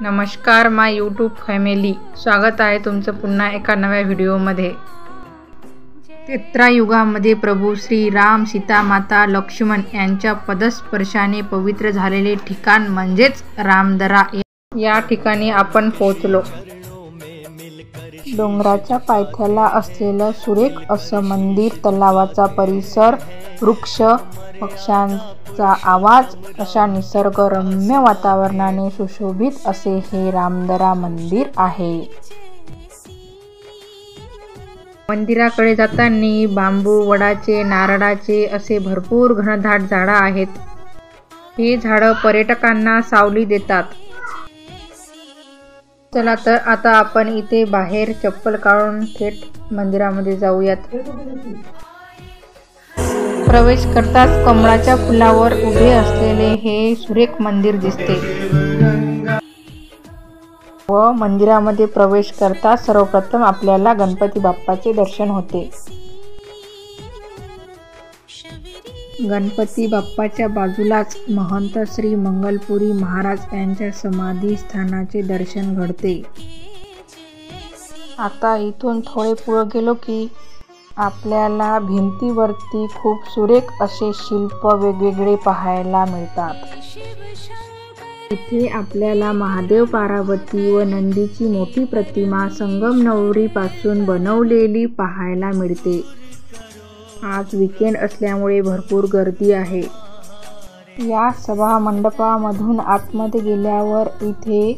नमस्कार माय YouTube family, स्वागत आहे तुमचं पुन्हा एका नव्या व्हिडिओमध्ये। त्रेतायुगामध्ये प्रभू श्री राम, सीता माता, लक्ष्मण यांच्या पदस्पर्शाने पवित्र झालेले ठिकाण म्हणजेच रामदरा। या ठिकाणी आपण पोहोचलो। डोंगराच्या पायथ्याला असलेलं सुरेख असं मंदिर, तलावाचा परिसर, वृक्ष, पक्ष्यांचा आवाज अशा निसर्गरम्य वातावरणाने सुशोभित असे हे रामदरा मंदिर आहे। मंदिराकडे जाताना बांबू, वडाचे, नारळाचे असे भरपूर घनदाट झाडं आहेत। ही झाडं पर्यटकांना सावली देतात। चला तर आता आपण इथे बाहेर चप्पल काढून थेट मंदिरामध्ये जाऊयात। प्रवेश करताच कमळाच्या फुलावर उभे असलेले हे सुरेख मंदिर दिसते व मंदिरामध्ये प्रवेश करता सर्वप्रथम आपल्याला गणपती बाप्पाचे दर्शन होते। गणपती बाप्पाच्या बाजूलाच महंत श्री मंगलपुरी महाराज यांच्या समाधी स्थानाचे दर्शन घडते। आता इथून थोडे पुढे गेलो की आपल्याला भिंतीवरती खूप सुरेख असे शिल्प वेगवेगळे पाहायला मिळतात। इथे आपल्याला महादेव, पार्वती व नंदीची मोठी प्रतिमा संगमरवरी पासून बनवलेली पाहायला मिळते। आज वीकेंड असल्यामुळे भरपूर गर्दी आहे। या सभा मंडपामधून आतमध्ये गेल्यावर इथे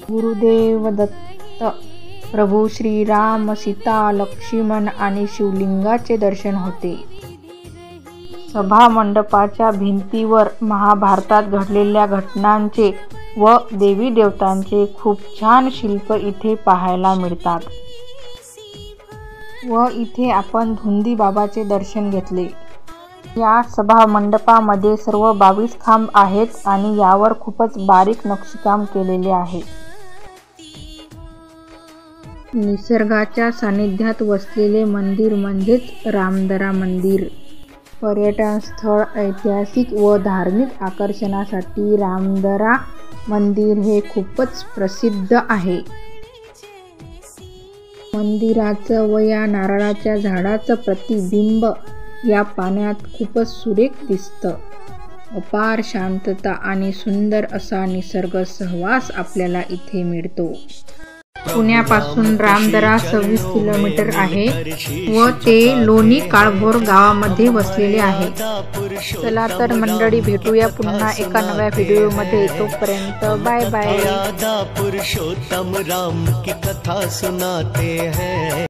गुरुदेव दत्त, प्रभू श्री राम, सीता, लक्ष्मण आणि शिवलिंगाचे दर्शन होते। सभा मंडपाच्या भिंतीवर महाभारतात घडलेल्या घटनांचे व देवी देवतांचे खूप छान शिल्प इथे पाहायला मिळतात व इथे आपण धुंदी बाबाचे दर्शन घेतले। या सभा मंडपामध्ये सर्व 22 खांब आहेत आणि यावर खूपच बारीक नक्षीकाम केलेले आहे। निसर्गाच्या सानिध्यात वसलेले मंदिर म्हणजेच रामदरा मंदिर। पर्यटन स्थळ, ऐतिहासिक व धार्मिक आकर्षणासाठी रामदरा मंदिर हे खूपच प्रसिद्ध आहे। मंदिराचं व या नारळाच्या झाडाचं प्रतिबिंब या पाण्यात खूपच सुरेख दिसतं। अपार शांतता आणि सुंदर असा निसर्ग सहवास आपल्याला इथे मिळतो। पुण्यापासून रामदरा 26 किलोमीटर आहे व ते लोणी काळभोर गावामध्ये वसलेले आहे। चला तर मंडळी, भेटूया पुन्हा एका नव्या व्हिडिओमध्ये। तोपर्यंत बाय बाय। पुरुषोत्तम राम की कथा सुनाते हैं।